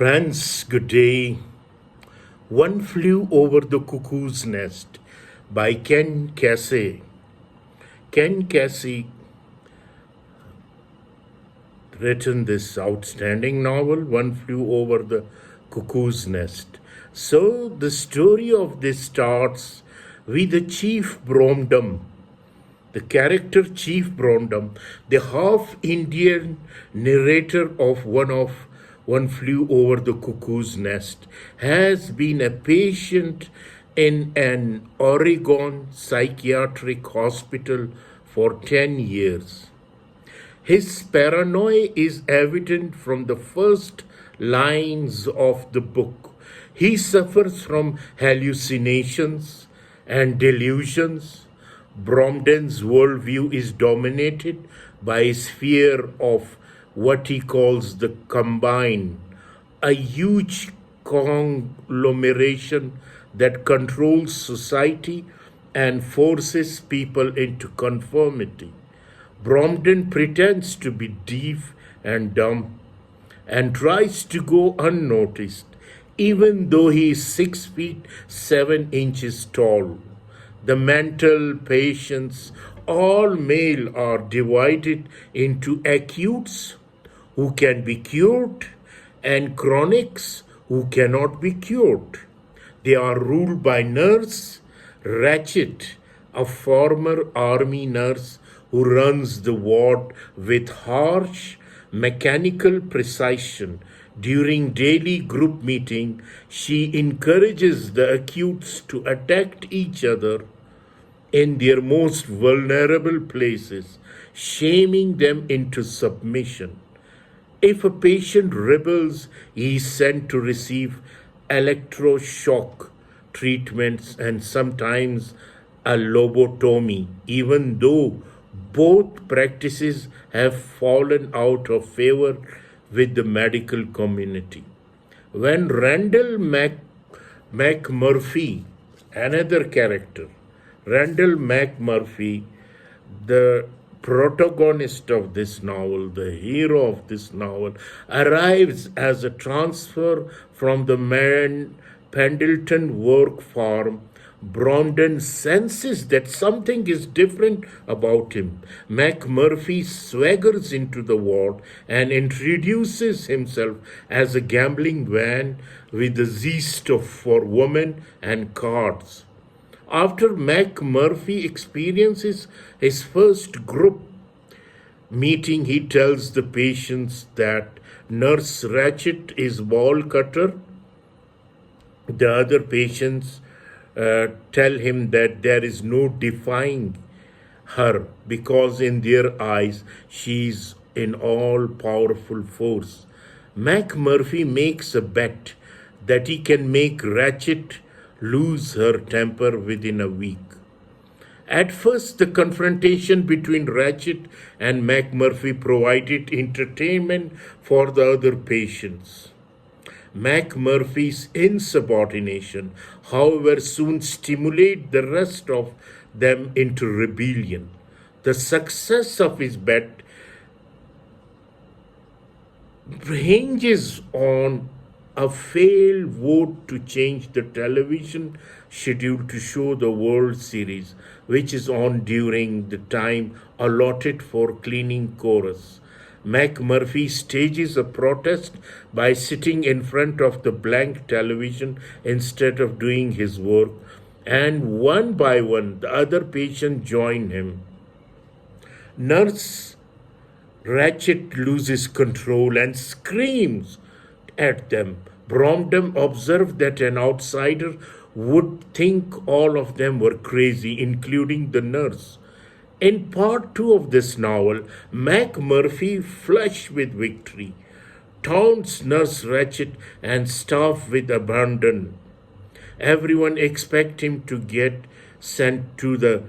Friends, good day. One Flew Over the Cuckoo's Nest by Ken Kesey. Ken Kesey written this outstanding novel, One Flew Over the Cuckoo's Nest. So the story of this starts with the Chief Bromdom, the character Chief Bromdom, the half-Indian narrator of One Flew Over the Cuckoo's Nest, has been a patient in an Oregon psychiatric hospital for 10 years. His paranoia is evident from the first lines of the book. He suffers from hallucinations and delusions. Bromden's worldview is dominated by his fear of what he calls the combine, a huge conglomeration that controls society and forces people into conformity. Bromden pretends to be deaf and dumb and tries to go unnoticed, even though he is 6 feet 7 inches tall. The mental patients, all male, are divided into acutes who can be cured and chronics who cannot be cured. They are ruled by Nurse Ratchet, a former army nurse who runs the ward with harsh mechanical precision. During daily group meeting, she encourages the acutes to attack each other in their most vulnerable places, shaming them into submission. If a patient rebels, he is sent to receive electroshock treatments and sometimes a lobotomy, even though both practices have fallen out of favor with the medical community. When Randall McMurphy, another character, Randall McMurphy, the protagonist of this novel, the hero of this novel, arrives as a transfer from the Pendleton work farm. Bromden senses that something is different about him. McMurphy swaggers into the ward and introduces himself as a gambling man with a zest for women and cards. After McMurphy experiences his first group meeting, he tells the patients that Nurse Ratchet is ball cutter. The other patients tell him that there is no defying her because in their eyes she is an all-powerful force. McMurphy makes a bet that he can make Ratchet lose her temper within a week. At first, the confrontation between Ratchet and McMurphy provided entertainment for the other patients. McMurphy's insubordination, however, soon stimulated the rest of them into rebellion. The success of his bet hinges on a failed vote to change the television schedule to show the World Series, which is on during the time allotted for cleaning chorus. McMurphy stages a protest by sitting in front of the blank television instead of doing his work, and one by one the other patients join him. Nurse Ratchet loses control and screams at them. Bromden observed that an outsider would think all of them were crazy, including the nurse. In part 2 of this novel, McMurphy, flushed with victory, taunts Nurse Ratchet and staff with abandon. Everyone expects him to get sent to the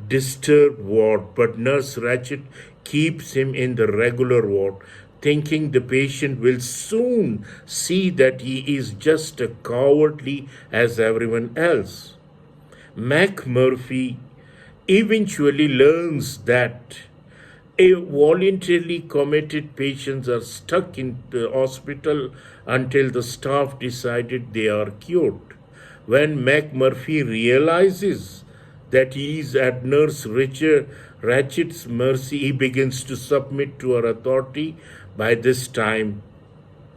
disturbed ward, but Nurse Ratchet keeps him in the regular ward, thinking the patient will soon see that he is just as cowardly as everyone else. McMurphy eventually learns that A voluntarily committed patients are stuck in the hospital until the staff decided they are cured. When McMurphy realizes that he is at Nurse Richard Ratchet's mercy, he begins to submit to her authority. By this time,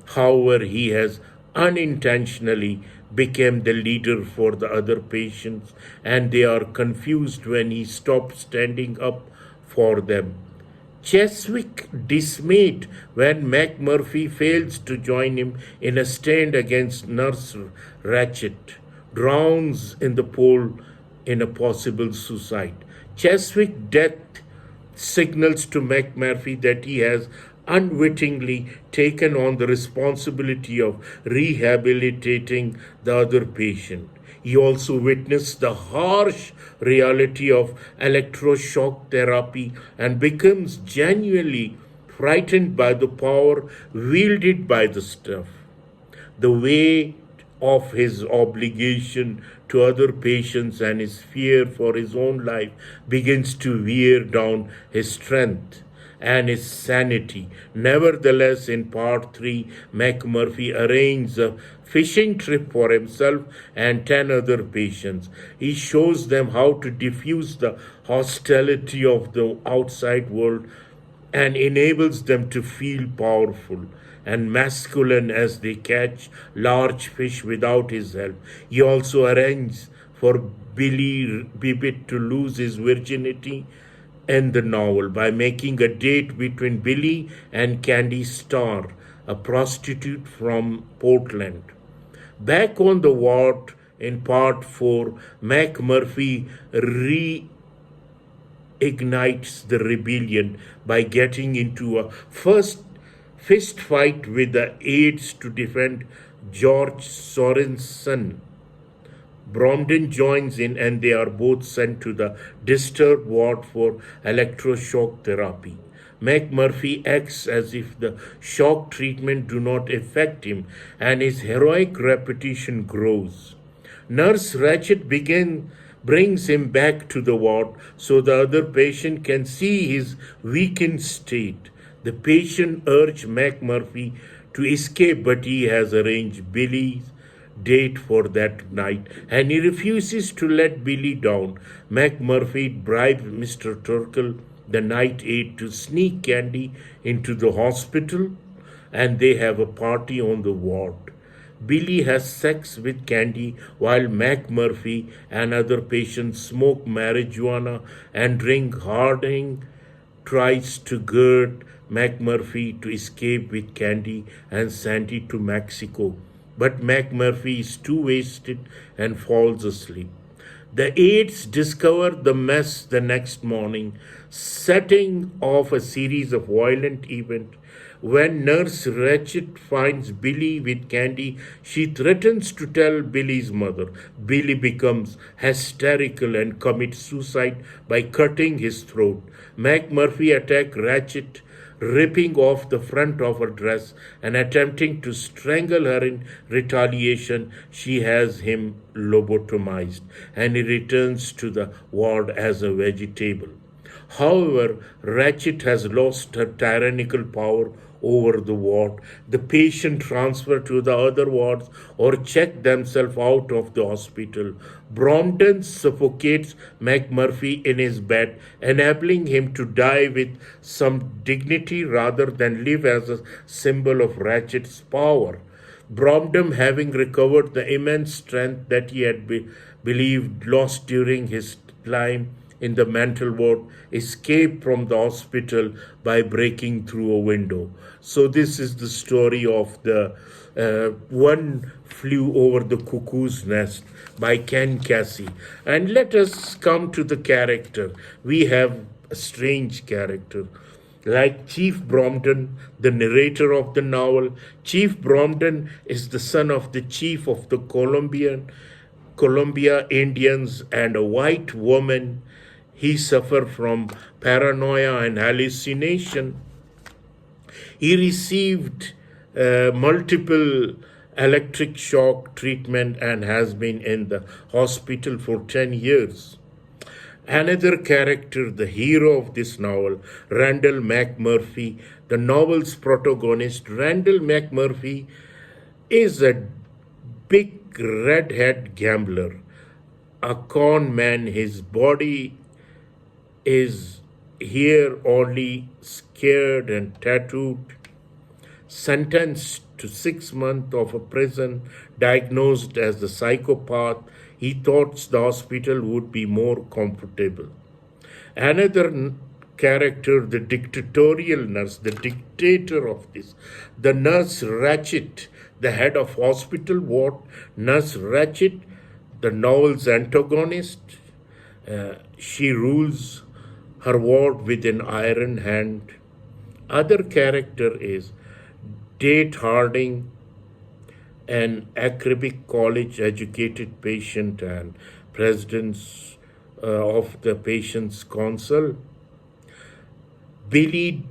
however, he has unintentionally become the leader for the other patients, and they are confused when he stops standing up for them. Cheswick, dismayed when McMurphy fails to join him in a stand against Nurse Ratchet, drowns in the pool in a possible suicide. Cheswick's death signals to McMurphy that he has unwittingly taken on the responsibility of rehabilitating the other patient. He also witnessed the harsh reality of electroshock therapy and becomes genuinely frightened by the power wielded by the staff. The weight of his obligation to other patients and his fear for his own life begins to wear down his strength and his sanity. Nevertheless, in part 3, McMurphy arranges a fishing trip for himself and 10 other patients. He shows them how to diffuse the hostility of the outside world and enables them to feel powerful and masculine as they catch large fish without his help. He also arranges for Billy Bibbit to lose his virginity in the novel by making a date between Billy and Candy Starr, a prostitute from Portland. Back on the ward in part 4, McMurphy reignites the rebellion by getting into a first fist fight with the aides to defend George Sorensen. Bromden joins in and they are both sent to the disturbed ward for electroshock therapy. McMurphy acts as if the shock treatment do not affect him and his heroic reputation grows. Nurse Ratchet brings him back to the ward so the other patient can see his weakened state. The patient urged McMurphy to escape, but he has arranged Billy's date for that night and he refuses to let Billy down. McMurphy bribes Mr. Turkle, the night aide, to sneak Candy into the hospital and they have a party on the ward. Billy has sex with Candy while McMurphy and other patients smoke marijuana and drink. Harding tries to gird McMurphy to escape with Candy and Sandy to Mexico, but McMurphy is too wasted and falls asleep. The aides discover the mess the next morning, setting off a series of violent events. When Nurse Ratchet finds Billy with Candy, she threatens to tell Billy's mother. Billy becomes hysterical and commits suicide by cutting his throat. McMurphy attacks Ratchet, ripping off the front of her dress and attempting to strangle her. In retaliation, she has him lobotomized and he returns to the ward as a vegetable. However, Ratchet has lost her tyrannical power over the ward. The patient transferred to the other wards or check themselves out of the hospital. Bromden suffocates McMurphy in his bed, enabling him to die with some dignity rather than live as a symbol of Ratchet's power. Bromden, having recovered the immense strength that he had believed lost during his time in the mental ward, escaped from the hospital by breaking through a window. So this is the story of the One Flew Over the Cuckoo's Nest by Ken Kesey. And let us come to the character. We have a strange character. Like Chief Bromden, the narrator of the novel, Chief Bromden is the son of the chief of the Columbia Indians and a white woman. He suffered from paranoia and hallucination. He received multiple electric shock treatment and has been in the hospital for 10 years. Another character, the hero of this novel, Randall McMurphy, the novel's protagonist. Randall McMurphy is a big redhead gambler, a con man. His body is here only scared and tattooed, sentenced to 6 months of a prison, diagnosed as a psychopath. He thought the hospital would be more comfortable. Another character, the dictatorial nurse, the dictator of this, the nurse Ratchet, the head of hospital ward, Nurse Ratchet, the novel's antagonist. She rules her ward with an iron hand. Other character is Date Harding, an academic college educated patient and president of the patient's council. Billy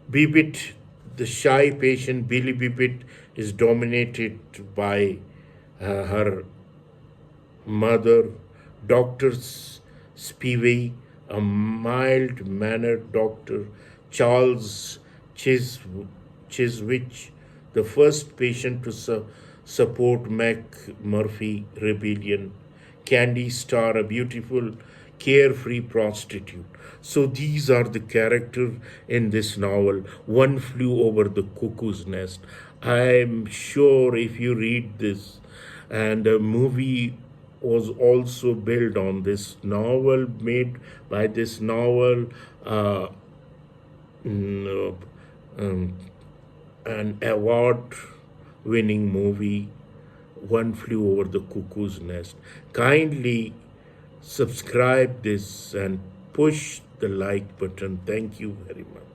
Bibbit, the shy patient. Billy Bibbit is dominated by her mother. Dr. Spivey, a mild-mannered doctor. Charles Chiswich, the first patient to support McMurphy rebellion. Candy Star, a beautiful, carefree prostitute. So these are the characters in this novel, One Flew Over the Cuckoo's Nest. I'm sure if you read this, and a movie was also built on this novel, made by this novel, an award-winning movie, One Flew Over the Cuckoo's Nest. Kindly subscribe this and push the like button. Thank you very much.